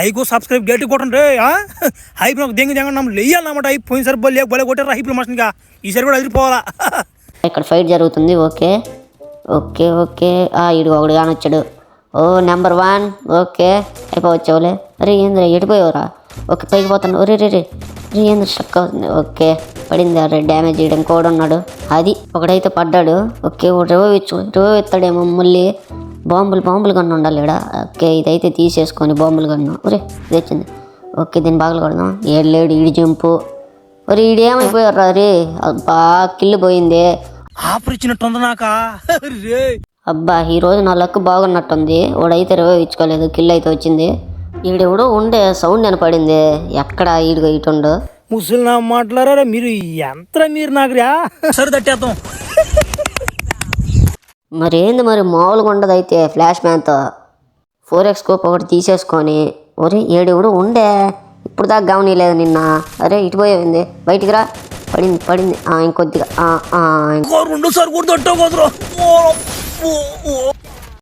Haiku subscribe గట్టి కొట్టండి రే hype నాకు దెంగ నమ్మ లేయాలన్నమాట హైప్ పోయినసారి బలే కొట్టారు హైప్లో మనుషునిగా ఈసారి కూడా అదిరిపోవాలా. ఇక్కడ ఫైట్ జరుగుతుంది. ఓకే ఓకే ఓకే ఇడు ఒకడు కానొచ్చాడు. ఓ నెంబర్ 1 ఓకే అయిపోవచ్చావులే. అరే ఏంద్ర ఎడిపోయావురా. ఓకే పైకి పోతాను. ఒరే రే రే రే ఏంద్ర స్ట్రక్ అవుతుంది. ఓకే పడింది. అరే డ్యామేజ్ చేయడం కూడా ఉన్నాడు. అది ఒకడైతే పడ్డాడు. ఓకే రివైవ్ ఎత్తాడేమో మళ్ళీ. బాంబులు గన్ను ఉండాలి ఇక్కడ. ఓకే ఇదైతే తీసేసుకొని బాంబులు గన్ను. ఒరే ఇది వచ్చింది. ఓకే దీన్ని బాగా కొడదాం. ఏడు ఈడి జంపు. ఒరే ఈడేమైపోయారు రే. అబ్బా కిల్లు పోయింది. ఆఫర్ ఇచ్చినట్టుంది నాక రే. అబ్బా ఈరోజు నా లక్ బాగున్నట్టుంది. వాడైతే రివైవ్ ఇచ్చుకోలేదు. కిల్ అయితే వచ్చింది. ఈడెవడో ఉండే సౌండ్ వినపడింది. ఎక్కడ ఈడుగా ఇటుండు ముసలి మాట్లాడారా మీరు ఎంత మీరు నాకురా సరే తట్టేద్దాం. మరేంది మరి మామూలుగా ఉండదు అయితే. ఫ్లాష్ మ్యాన్తో 4x స్కోప్ ఒకటి తీసేసుకొని. ఒరే ఏడెవడు ఉండే ఇప్పుడు దాకా గమనీలేదు నిన్న. అరే ఇటు పోయింది బయటికి రా. పడింది ఇంకొద్దిగా రెండోసారి కూడా